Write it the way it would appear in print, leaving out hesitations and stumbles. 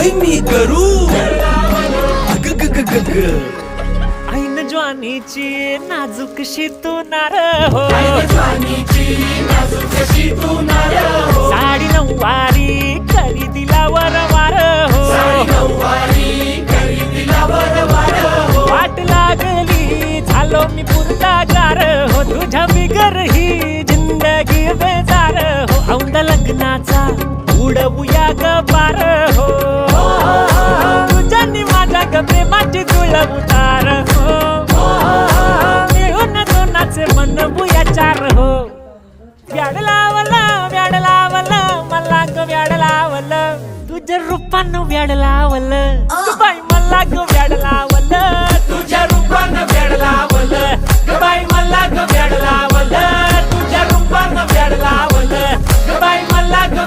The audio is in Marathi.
काय मी करू अग ग ग ग ग ऐन ज्वानीची नाजूकशी तू नार हो, साडी नऊवारी करी दिला वरवार हो, वाट लागली झालो मी पुरतागार हो, तुझ्या बिगर ही जिंदगी बेजार हो, औंध लग्नाचा उडवूया ग पार हो, तुझ्यानी माझ्या ग प्रेमाची तुळ उतार हो, मिळून दोनाचे मन बुया चार हो, व्याड लावलं मला ग व्याड लावलं, तुझ्या रूपानं व्याड लावलं बाई मला ग व्याड लावलं, तुझ्या रूपानं व्याड लावलं बाई मला ग व्याड लावलं, तुझ्या रूपानं व्याड लावलं बाई मला ग